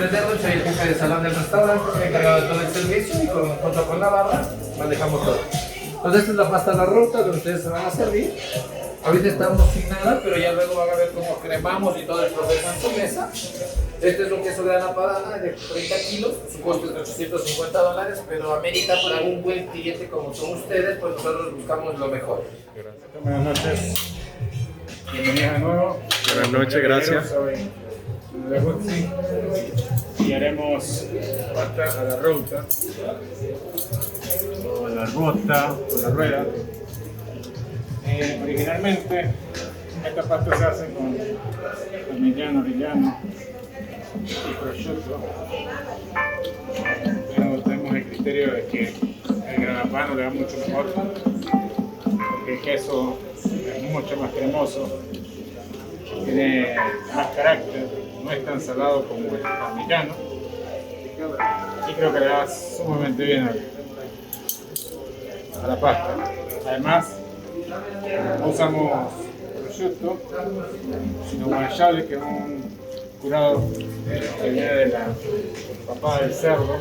nombre es Edwin, soy el jefe de salón del restaurante, soy encargado de todo el servicio y junto con la barra manejamos todo. Entonces esta es la pasta a la ruta donde ustedes se van a servir. Ahorita estamos sin nada, pero ya luego van a ver cómo cremamos y todo el proceso en su mesa. Este es un queso de Ana Padana de 30 kilos, su costo es de $850, pero amerita para un buen cliente como son ustedes, pues nosotros buscamos lo mejor. Gracias. Buenas noches. Bienvenidos de nuevo. Buenas noches, gracias. Soy de Guzzi y haremos pasta a la ruta, o a la rota, o a la rueda. Originalmente esta pasta se hace con parmigiano reggiano y prosciutto, pero tenemos el criterio de que el grana padano le da mucho mejor porque el queso es mucho más cremoso, tiene más carácter, no es tan salado como el parmigiano y creo que le da sumamente bien a la pasta. Además, no usamos prosciutto, sino guanciale, que es un curado que viene de la papada del cerdo.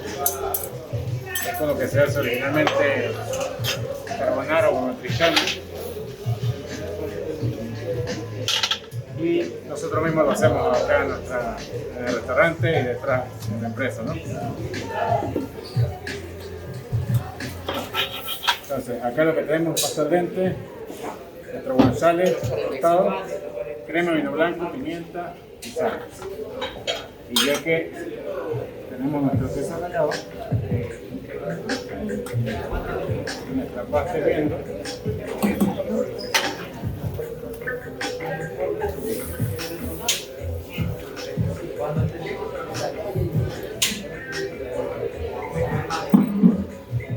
Es con lo que se hace originalmente carbonaro o matriciana. Y nosotros mismos lo hacemos acá en el restaurante y detrás de la empresa, ¿no? Entonces, acá lo que tenemos es pasta al dente, nuestro guanciale cortado, crema de vino blanco, pimienta y sal. Y ya que tenemos nuestro queso rallado, nuestra pasta hirviendo,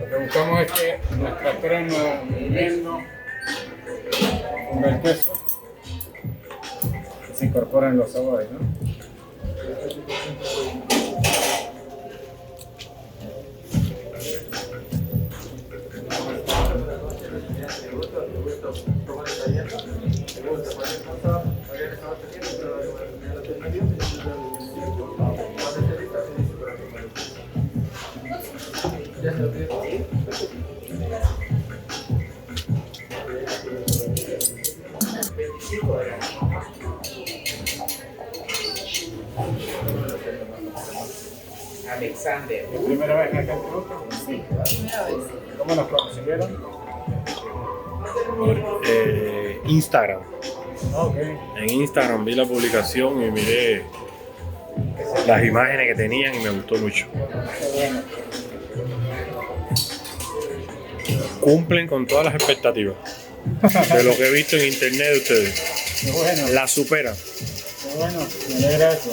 lo que buscamos es que nuestra crema hirviendo con el queso se incorporan los sabores, ¿no? Alexander. ¿La primera vez acá en Perú? Sí. ¿Cómo nos consiguieron? Por Instagram. Ok. En Instagram vi la publicación y miré las imágenes que tenían y me gustó mucho. Qué bueno. Cumplen con todas las expectativas de lo que he visto en internet de ustedes. Qué bueno. La superan. Qué bueno. Me alegra eso.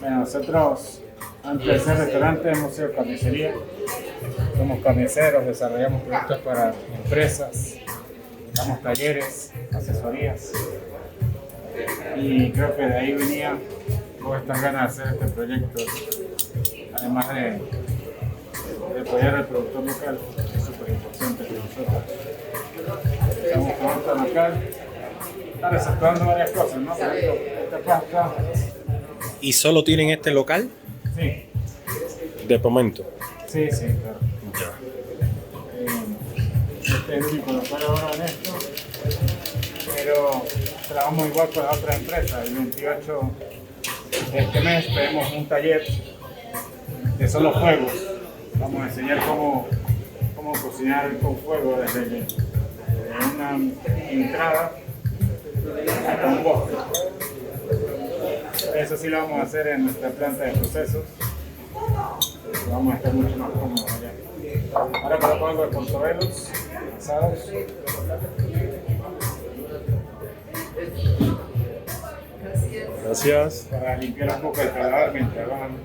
Bueno, nosotros antes de ser restaurante hemos sido carnicería, somos carniceros, desarrollamos productos para empresas, damos talleres, asesorías y creo que de ahí venía todas estas ganas de hacer este proyecto, además de apoyar al productor local, que es súper importante para nosotros. Estamos producto local, están exceptuando varias cosas, ¿no? Por ejemplo, esta pasta. ¿Y solo tienen este local? Sí, De momento. sí, claro. Este es el único local ahora en esto, pero trabajamos igual con las otras empresas. El 28 de este mes tenemos un taller de solo fuego. Vamos a enseñar cómo cocinar con fuego desde una entrada hasta un bosque. Eso sí lo vamos a hacer en nuestra planta de procesos. Vamos a estar mucho más cómodos allá. Ahora colocamos algo de portobelos asados. Gracias. Para limpiar un poco el paladar mientras van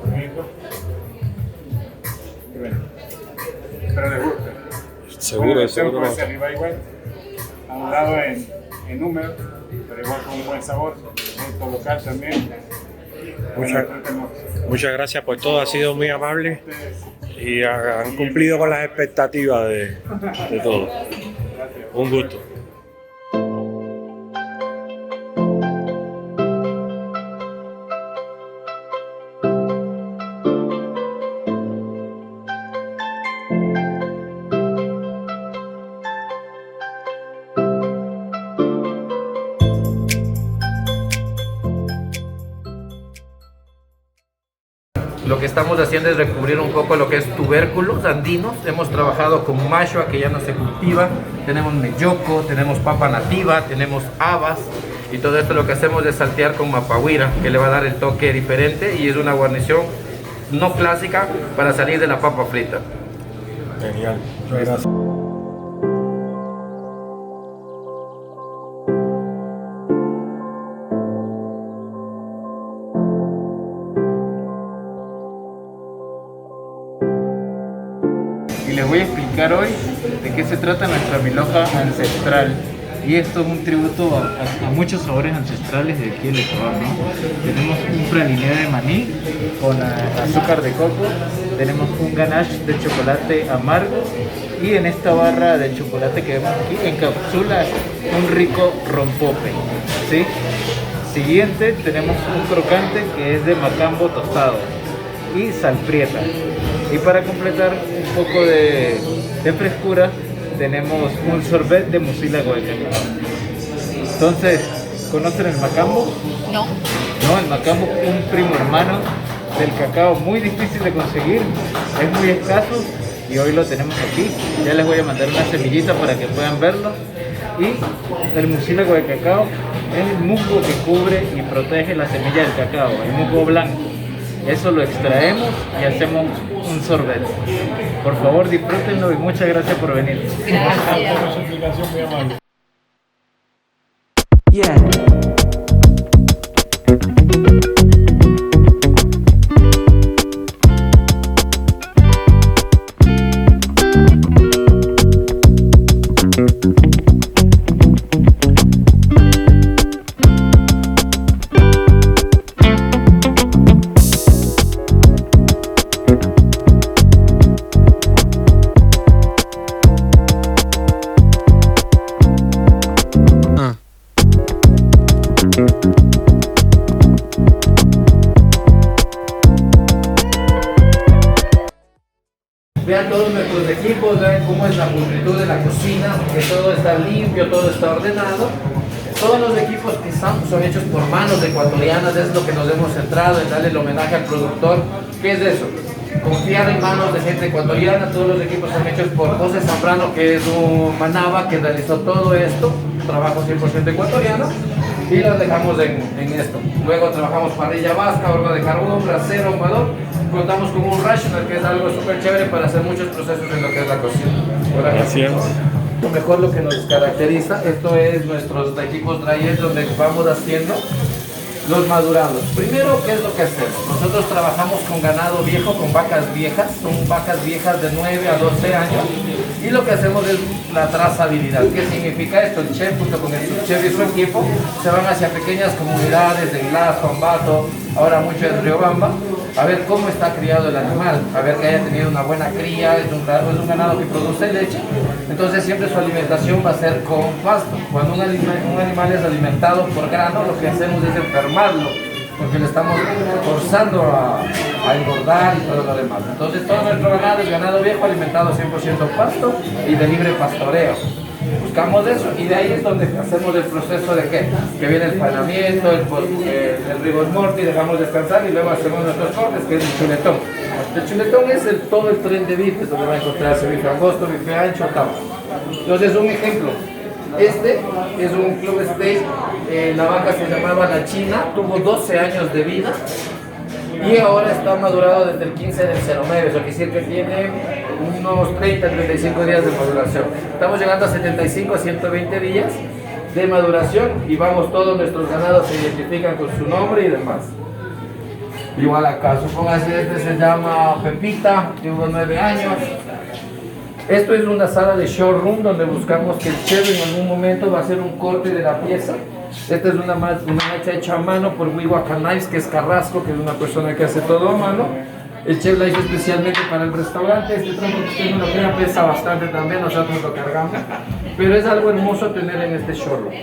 comiendo. Y bueno, espero les guste. Seguro, seguro. Puede ser arriba igual, a un lado en húmedo, pero igual con un buen sabor, producto local también. Muchas gracias por todo, ha sido muy amable y han cumplido con las expectativas de todo. Un gusto. Lo que estamos haciendo es recubrir un poco lo que es tubérculos andinos. Hemos trabajado con mashua, que ya no se cultiva, tenemos melloco, tenemos papa nativa, tenemos habas, y todo esto lo que hacemos es saltear con mapahuira, que le va a dar el toque diferente y es una guarnición no clásica para salir de la papa frita. Genial. Gracias. Y les voy a explicar hoy de qué se trata nuestra milhoja ancestral. Y esto es un tributo a muchos sabores ancestrales de aquí del Ecuador, ¿no? Tenemos un praliné de maní con azúcar de coco, tenemos un ganache de chocolate amargo y en esta barra de chocolate que vemos aquí encapsula un rico rompope, ¿sí? Siguiente tenemos un crocante que es de macambo tostado y salprieta. Y para completar un poco de frescura tenemos un sorbet de mucílago de cacao. Entonces, ¿conocen el macambo? No. No, el macambo es un primo hermano del cacao, muy difícil de conseguir, es muy escaso y hoy lo tenemos aquí. Ya les voy a mandar una semillita para que puedan verlo. Y el mucílago de cacao es el musgo que cubre y protege la semilla del cacao, el musgo blanco. Eso lo extraemos y hacemos un sorbet. Por favor, disfrútenlo y muchas gracias por venir. Gracias. Por su explicación, muy amable. Vean todos nuestros equipos, vean cómo es la pulcritud de la cocina, que todo está limpio, todo está ordenado. Todos los equipos que son hechos por manos ecuatorianas, es lo que nos hemos centrado en darle el homenaje al productor. ¿Qué es eso? Confiar en manos de gente ecuatoriana. Todos los equipos son hechos por José Zambrano, que es un manaba que realizó todo esto, trabajo 100% ecuatoriano, y los dejamos en esto. Luego trabajamos parrilla vasca, horno de carbón, brasero, ahumador. Contamos con un rational, que es algo súper chévere para hacer muchos procesos en lo que es la cocina. Gracias. Lo mejor, lo que nos caracteriza, esto es nuestros equipos dryers donde vamos haciendo los madurados. Primero, ¿qué es lo que hacemos? Nosotros trabajamos con ganado viejo, con vacas viejas, son vacas viejas de 9 a 12 años, y lo que hacemos es la trazabilidad. ¿Qué significa esto? El chef junto con el subchef y su equipo se van hacia pequeñas comunidades de Glass, Ambato, ahora mucho en Riobamba, a ver cómo está criado el animal, a ver que haya tenido una buena cría, es un ganado que produce leche. Entonces siempre su alimentación va a ser con pasto. Cuando un animal es alimentado por grano, lo que hacemos es enfermarlo, porque le estamos forzando a engordar y todo lo demás. Entonces todo nuestro ganado es ganado viejo alimentado 100% pasto y de libre pastoreo. Buscamos eso y de ahí es donde hacemos el proceso de ¿qué? Que viene el panamiento, el rigor mortis, dejamos descansar y luego hacemos nuestros cortes, que es el chuletón. El chuletón es todo el tren de bifes, donde va a encontrarse bife angosto, bife ancho, tapa. Entonces, un ejemplo. Este es un club steak, la vaca se llamaba La China, tuvo 12 años de vida y ahora está madurado desde el 15 del 09, eso quiere decir que tiene unos 30, 35 días de maduración. Estamos llegando a 75 a 120 días de maduración y vamos, todos nuestros ganados se identifican con su nombre y demás. Igual acá, supóngase, este se llama Pepita, tuvo 9 años. Esto es una sala de showroom donde buscamos que el chef en algún momento va a hacer un corte de la pieza. Esta es una mecha hecha a mano por Wiwaka Knives, que es Carrasco, que es una persona que hace todo a mano. El chef la hizo especialmente para el restaurante. Este tronco que usted no lo crea pesa bastante también, nosotros lo cargamos. Pero es algo hermoso tener en este showroom.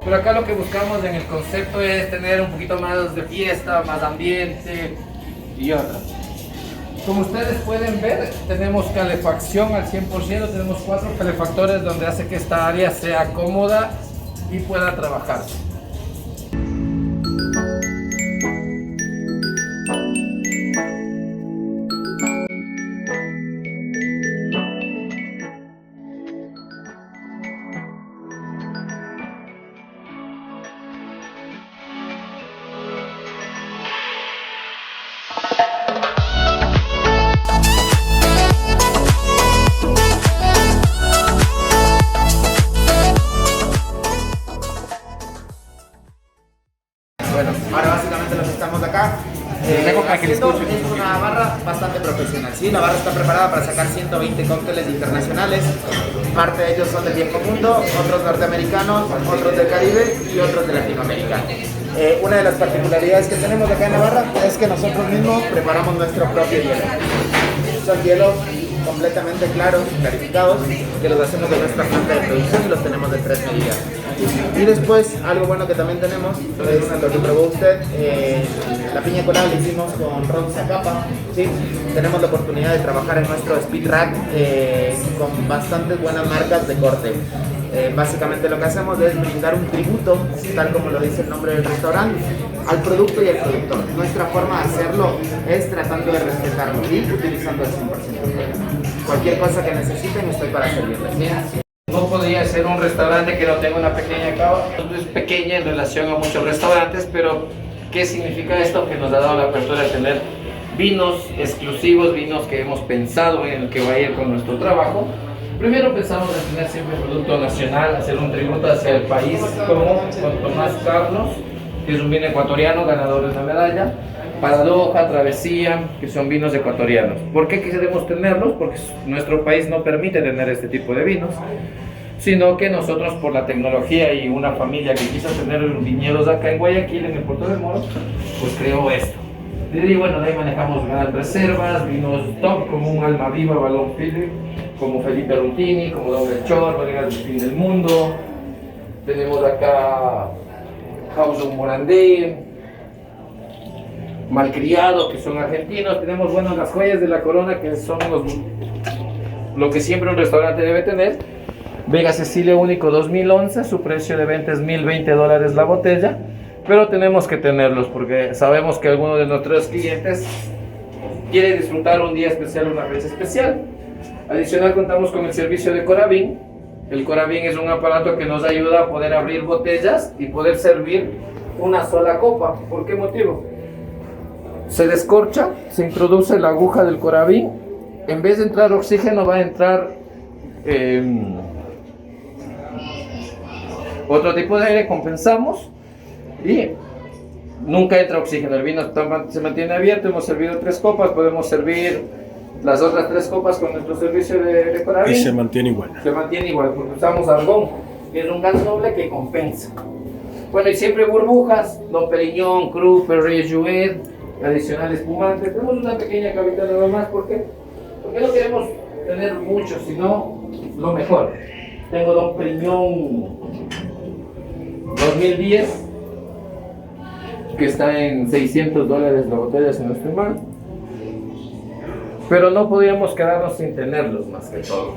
Pero acá lo que buscamos en el concepto es tener un poquito más de fiesta, más ambiente y otra. Como ustedes pueden ver, tenemos calefacción al 100%, tenemos 4 calefactores donde hace que esta área sea cómoda y pueda trabajarse. Bueno, ahora básicamente lo que estamos acá haciendo es una barra bastante profesional. ¿Sí? La barra está preparada para sacar 120 cócteles internacionales. Parte de ellos son del viejo mundo, otros norteamericanos, otros del Caribe y otros de Latinoamérica. Una de las particularidades que tenemos acá en la barra es que nosotros mismos preparamos nuestro propio hielo. Son hielos completamente claros, clarificados, que los hacemos de nuestra planta de producción y los tenemos de 3 medidas. Y después, algo bueno que también tenemos, es lo que probó usted, la piña colada la hicimos con ron Zacapa, ¿sí? Tenemos la oportunidad de trabajar en nuestro speed rack con bastantes buenas marcas de corte. Básicamente lo que hacemos es brindar un tributo, tal como lo dice el nombre del restaurante, al producto y al productor. Nuestra forma de hacerlo es tratando de respetarlo y utilizando el 100% de cualquier cosa que necesiten, estoy para servirles. No podría ser un restaurante que no tenga una pequeña cava. Es pequeña en relación a muchos restaurantes, pero ¿qué significa esto? Que nos ha dado la apertura de tener vinos exclusivos, vinos que hemos pensado en el que va a ir con nuestro trabajo. Primero pensamos en tener siempre producto nacional, hacer un tributo hacia el país, como con Tomás Carlos, que es un vino ecuatoriano, ganador de la medalla, Paradoja, Travesía, que son vinos ecuatorianos. ¿Por qué queremos tenerlos? Porque nuestro país no permite tener este tipo de vinos, sino que nosotros, por la tecnología y una familia que quiso tener viñedos acá en Guayaquil, en el Puerto de Moro, pues creó esto. Y bueno, de ahí manejamos grandes reservas, vinos top como un Alma Viva, Balón Philip, como Felipe Rutini, como Don Melchor, bodegas del fin del mundo. Tenemos acá House of Morandé, Malcriado, que son argentinos. Tenemos, bueno, las joyas de la corona, que son lo que siempre un restaurante debe tener. Vega Cecilia Único 2011, su precio de venta es $1,020 la botella, pero tenemos que tenerlos porque sabemos que alguno de nuestros clientes quiere disfrutar un día especial, una fecha especial. Adicional, contamos con el servicio de Coravin. El Coravin es un aparato que nos ayuda a poder abrir botellas y poder servir una sola copa. ¿Por qué motivo? Se descorcha, se introduce la aguja del Coravin, en vez de entrar oxígeno va a entrar otro tipo de aire, compensamos y nunca entra oxígeno. El vino se mantiene abierto. Hemos servido 3 copas, podemos servir las otras 3 copas con nuestro servicio de Coravin. Y se mantiene igual. Se mantiene igual porque usamos argón, que es un gas noble que compensa. Bueno, y siempre burbujas, Don Periñón, Cru, Perrier Jouet, adicional espumante. Tenemos una pequeña cavita nada más, ¿por qué? Porque no queremos tener mucho, sino lo mejor. Tengo Don Periñón 2010, que está en $600 la botella, si no estoy mal. Pero no podíamos quedarnos sin tenerlos, más que todo.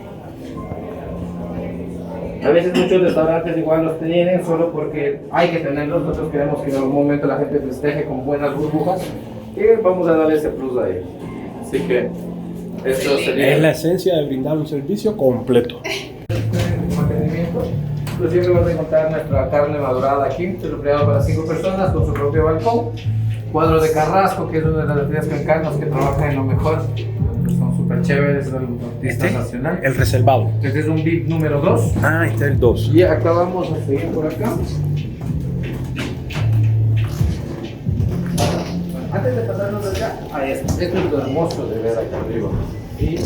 A veces muchos restaurantes igual los tienen solo porque hay que tenerlos. Nosotros queremos que en algún momento la gente festeje con buenas burbujas y vamos a darle ese plus a ellos. Así que esto sería... Es la esencia de brindar un servicio completo. Mantenimiento. Inclusive vas a encontrar nuestra carne madurada aquí, preparado para 5 personas con su propio balcón. Cuadro de Carrasco, que es una de las bebidas cancanos que trabaja en lo mejor. Son súper chéveres, es un artista nacional. El reservado. Este es un VIP número 2. Ah, este es el 2. Y acá vamos a seguir por acá. antes de pasarnos acá, ahí está. Esto es lo hermoso de ver acá arriba. ¿Y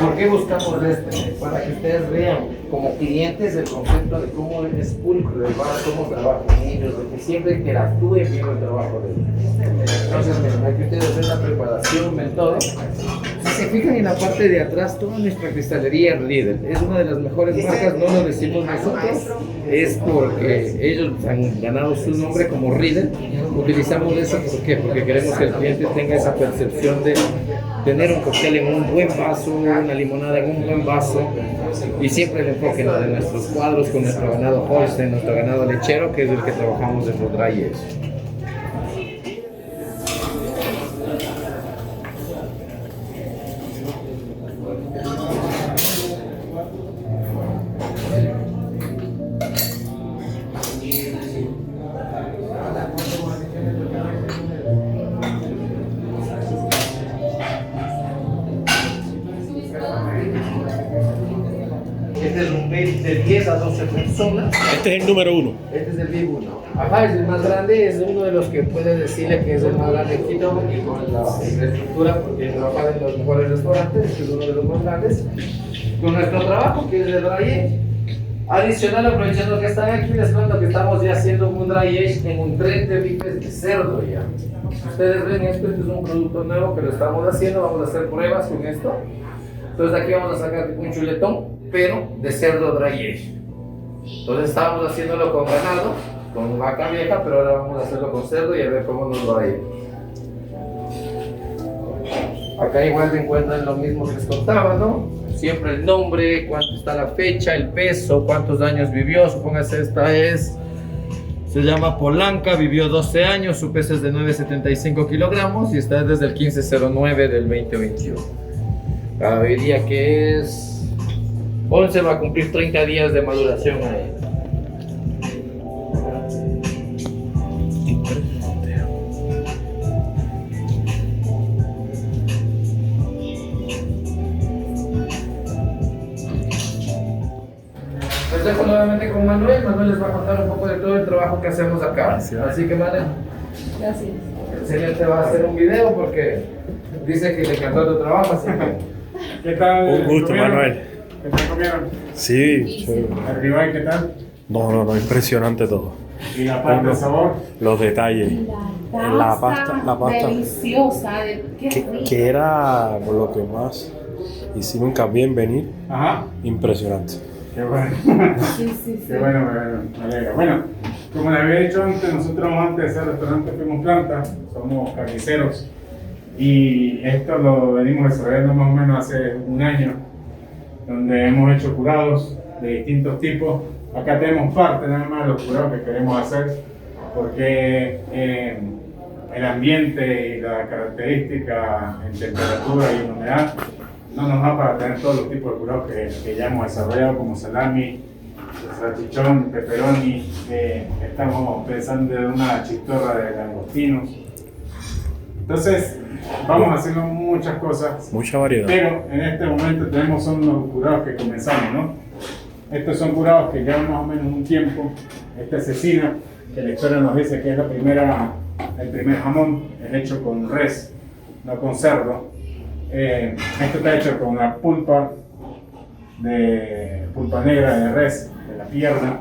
por qué buscamos este? Para que ustedes vean como clientes el concepto de cómo es pulcro el bar, cómo trabajan ellos, de que siempre interactúen bien el trabajo de ellos. Entonces, miren, aquí ustedes ven la preparación, ven todo. Si se fijan en la parte de atrás, toda nuestra cristalería es Riedel. Es una de las mejores marcas, no lo decimos nosotros, es porque ellos han ganado su nombre como Riedel. Utilizamos eso, ¿por qué? Porque queremos que el cliente tenga esa percepción de tener un cóctel en un buen vaso, una limonada en un buen vaso, y siempre el enfoque de nuestros cuadros con nuestro ganado Holstein, nuestro ganado lechero, que es el que trabajamos en los dry age. Este es un bait de 10 a 12 personas. Este es el número 1. Este es el Big 1. Ajá, es el más grande, es uno de los que puede decirle que es el más grande en Quito y con la infraestructura, porque trabaja en los mejores restaurantes, este es uno de los más grandes. Con nuestro trabajo, que es de dry age. Adicional, aprovechando que están aquí, les cuento que estamos ya haciendo un dry age en un tren de bifes de cerdo ya. Si ustedes ven esto, este es un producto nuevo que lo estamos haciendo, vamos a hacer pruebas con esto. Entonces aquí vamos a sacar un chuletón, pero de cerdo dry age. Entonces estábamos haciéndolo con ganado, con vaca vieja, pero ahora vamos a hacerlo con cerdo y a ver cómo nos va a ir. Acá igual se encuentran lo mismo que les contaba, ¿no? Siempre el nombre, cuánto está la fecha, el peso, cuántos años vivió. Supóngase esta se llama Polanca, vivió 12 años, su peso es de 9,75 kilogramos y está desde el 1509 del 2021. Hoy día que es 11, va a cumplir 30 días de maduración ahí. Les dejo nuevamente con Manuel. Manuel les va a contar un poco de todo el trabajo que hacemos acá. Así que Manuel, Gracias. el señor te va a hacer un video porque dice que le encantó tu trabajo, así que... ¿Qué tal? Un gusto, ¿Comieron? Manuel. ¿Qué tal comieron? Sí, chévere. ¿Arriba y qué tal? No, impresionante todo. ¿Y la parte de sabor? Los detalles. La pasta. Deliciosa. Qué rica. Que era por lo que más hicimos hincapié en venir. Ajá. Impresionante. Qué bueno. Sí. Qué bueno, me alegra. Bueno, como les había dicho antes, nosotros antes de ser restaurante fuimos planta, somos carniceros. Y esto lo venimos desarrollando más o menos hace un año, donde hemos hecho curados de distintos tipos. Acá tenemos parte nada más de los curados que queremos hacer, porque el ambiente y la característica en temperatura y en humedad no nos da para tener todos los tipos de curados que ya hemos desarrollado, como salami, salchichón, pepperoni. Estamos pensando en una chistorra de langostinos. Entonces, vamos haciendo muchas cosas. Mucha variedad. Pero en este momento tenemos son los curados que comenzamos, ¿no? Estos son curados que llevan más o menos un tiempo. Esta cecina, que la historia nos dice que es el primer jamón, es hecho con res, no con cerdo. Esto está hecho con la pulpa negra de res, de la pierna,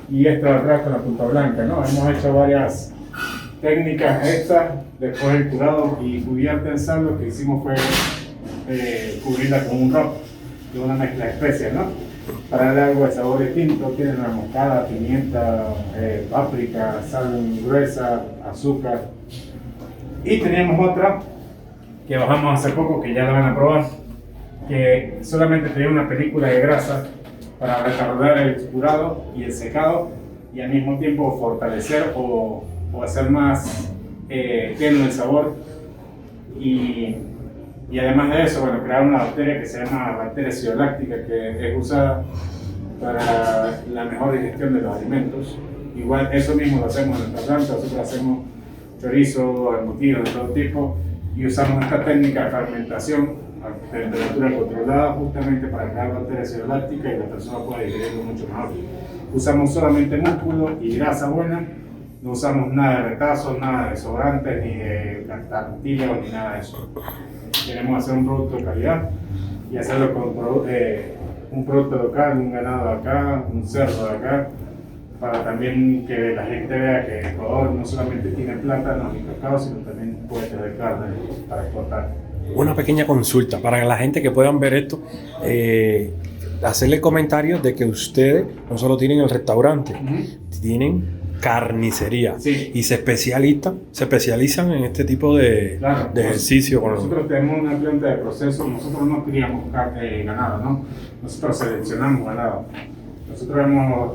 y esto de atrás con la pulpa blanca, ¿no? Hemos hecho varias técnicas extras después del curado y cubierta en sal. Lo que hicimos fue cubrirla con un rock de una mezcla de especias, ¿no? Para darle algo de sabor distinto. Tiene una moscada, pimienta, páprica, sal gruesa, azúcar. Y teníamos otra que bajamos hace poco, que ya la van a probar, que solamente tenía una película de grasa para desarrollar el curado y el secado, y al mismo tiempo fortalecer o hacer más tenue el sabor, y además de eso, bueno, crear una bacteria que se llama bacteria acidoláctica, que es usada para la mejor digestión de los alimentos. Igual eso mismo lo hacemos en nuestra planta. Nosotros hacemos chorizo, embutidos de todo tipo, y usamos esta técnica de fermentación a temperatura controlada justamente para crear bacteria acidoláctica y la persona puede digerirlo mucho mejor. Usamos solamente músculo y grasa buena No usamos nada de retazos, nada de sobrantes, ni de cartílagos, ni nada de eso. Queremos hacer un producto de calidad y hacerlo con un producto local, un ganado de acá, un cerdo de acá, para también que la gente vea que Ecuador no solamente tiene plátanos y cacao, sino también puede tener carne para exportar. Una pequeña consulta para la gente que puedan ver esto. Hacerle comentarios de que ustedes no solo tienen el restaurante, tienen carnicería, Sí. y se especializan en este tipo de ejercicio. Nosotros tenemos una planta de proceso. Nosotros no criamos ganado, ¿no? Nosotros seleccionamos ganado. Nosotros hemos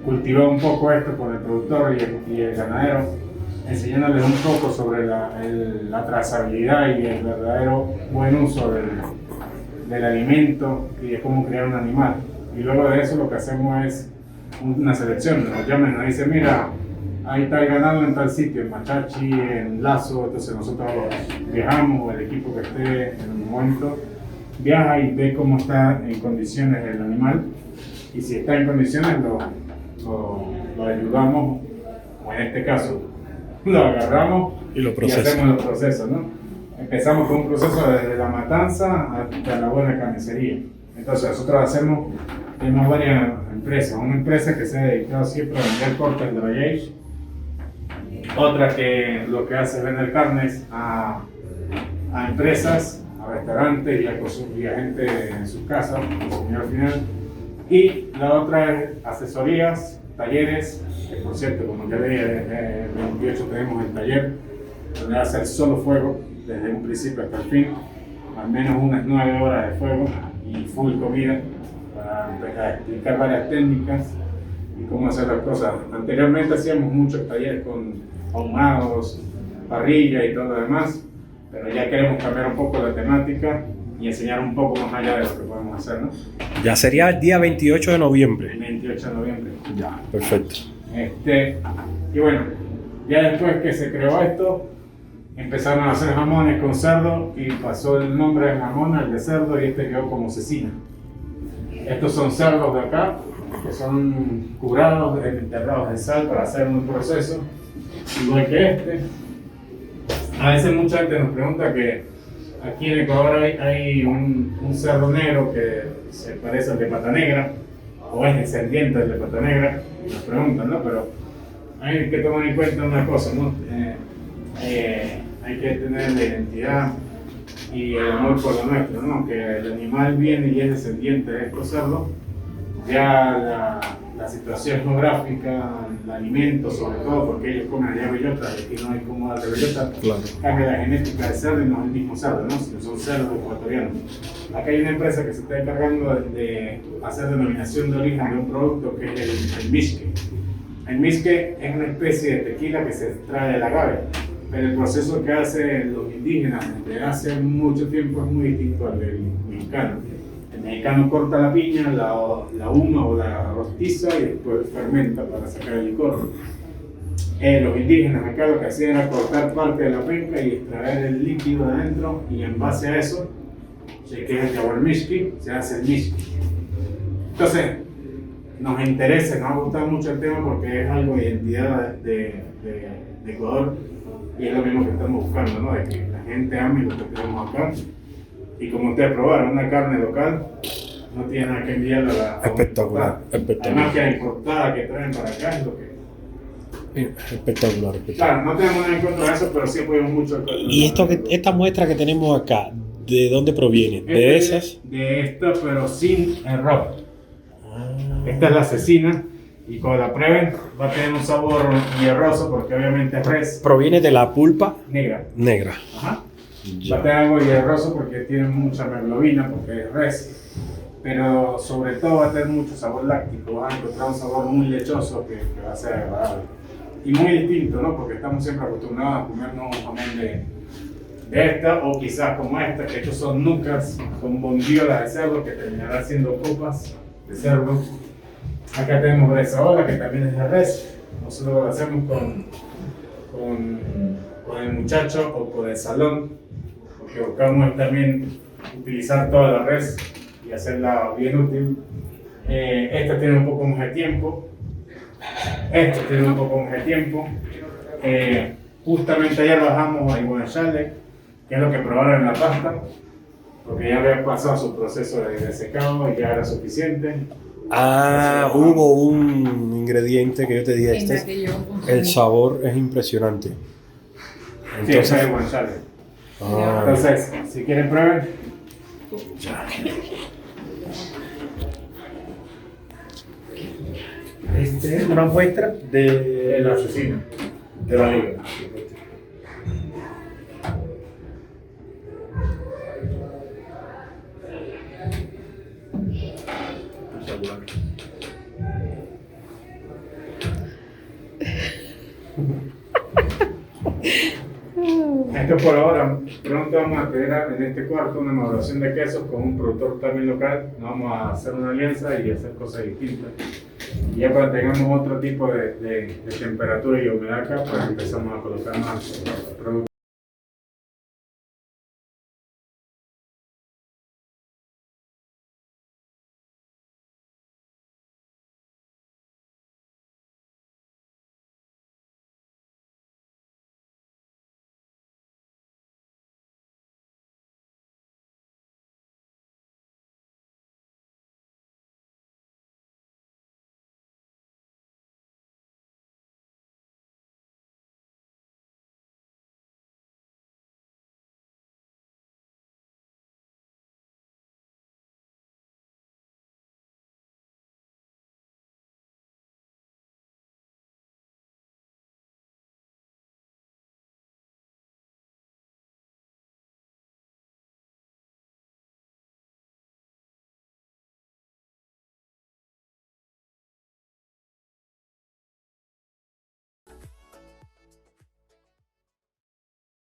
cultivado un poco esto con el productor y el ganadero, enseñándoles un poco sobre la trazabilidad y el verdadero buen uso del alimento y de cómo criar un animal. Y luego de eso lo que hacemos es una selección. Nos llaman y nos dicen, mira, ahí está el ganado en tal sitio, en Machachi, en Lazo. Entonces nosotros viajamos, el equipo que esté en el momento viaja y ve cómo está en condiciones el animal, y si está en condiciones lo ayudamos, o en este caso lo agarramos Y lo y procesamos. hacemos los procesos, ¿no? Empezamos con un proceso desde la matanza hasta la buena carnicería. Entonces nosotros tenemos varias empresas. Una empresa que se ha dedicado siempre a vender cortes de dry age, otra que lo que hace es vender carnes a empresas, a restaurantes y a gente en sus casas, consumidor final. Y la otra es asesorías, talleres, que por cierto, como ya leí, el 28 tenemos el taller donde va a ser solo fuego, desde un principio hasta el fin, al menos unas 9 horas de fuego y full comida, para explicar varias técnicas y cómo hacer las cosas. Anteriormente hacíamos muchos talleres con ahumados, parrilla y todo lo demás, pero ya queremos cambiar un poco la temática y enseñar un poco más allá de lo que podemos hacer, ¿no? Ya sería el día 28 de noviembre. El 28 de noviembre. Ya, perfecto. Y bueno, ya después que se creó esto, empezaron a hacer jamones con cerdo y pasó el nombre de jamón al de cerdo y este quedó como cecina. Estos son cerdos de acá, que son curados, enterrados en sal para hacer un proceso igual que este. A veces mucha gente nos pregunta que aquí en Ecuador hay un cerdo negro que se parece al de Pata Negra, o es descendiente del de Pata Negra, y nos preguntan, ¿no? Pero hay que tomar en cuenta una cosa, ¿no? Hay que tener la identidad y el amor por lo nuestro, ¿no? Que el animal viene y es descendiente de estos cerdos, ya la situación geográfica, el alimento sobre todo, porque ellos comen allá bellota, y aquí no hay cómo darle bellota, Claro. cambia la genética del cerdo y no es el mismo cerdo, ¿no? Sino son cerdos ecuatorianos. Acá hay una empresa que se está encargando de hacer denominación de origen de un producto que es el misque. El misque es una especie de tequila que se extrae del agave, pero el proceso que hacen los indígenas desde hace mucho tiempo es muy distinto al del mexicano. El mexicano corta la piña, la huma o la rostiza y después fermenta para sacar el licor. Los indígenas acá lo que hacían era cortar parte de la penca y extraer el líquido de adentro, y en base a eso, que es el yaguarmishki, se hace el mishki. Entonces, nos interesa, nos ha gustado mucho el tema porque es algo de identidad de Ecuador, y es lo mismo que estamos buscando, ¿no? De que la gente ame lo que tenemos acá. Y como ustedes probaron, una carne local no tiene nada que enviarla a la Espectacular, importada. espectacular. Además que la importada que traen para acá es lo que... Espectacular, espectacular. Claro, no tenemos nada en contra de eso, pero sí apoyamos mucho el Y esta muestra que tenemos acá, ¿de dónde proviene? ¿De esas? De esta, pero sin error. Esta es la cecina, y cuando la prueben va a tener un sabor hierroso porque obviamente es res Proviene de la pulpa negra. negra. Ajá. Ya. Va a tener algo hierroso porque tiene mucha hemoglobina, porque es res, pero sobre todo va a tener mucho sabor láctico, va a encontrar un sabor muy lechoso que va a ser agradable. Y muy distinto, ¿no? Porque estamos siempre acostumbrados a comernos un jamón de esta, o quizás como esta, que estos son nucas con bondiola de cerdo que terminará siendo copas de cerdo. Acá tenemos bresaola, que también es de res. Nosotros lo hacemos con el muchacho o con el salón, porque buscamos también utilizar toda la res y hacerla bien útil. Esta tiene un poco más de tiempo. Esto tiene un poco más de tiempo. Justamente ayer bajamos a guanciale, que es lo que probaron en la pasta, porque ya había pasado su proceso de secado y ya era suficiente. Ah, hubo un ingrediente que yo te dije, En la que yo el sabor es impresionante. Sí, eso es guanciale. Ah, Entonces, si quieren prueben. este es una muestra de El asesino de la liga. Esto por ahora. Pronto vamos a tener en este cuarto una maduración de quesos con un productor también local. Vamos a hacer una alianza y hacer cosas distintas. Y ya cuando tengamos otro tipo de temperatura y humedad acá, pues empezamos a colocar más productos.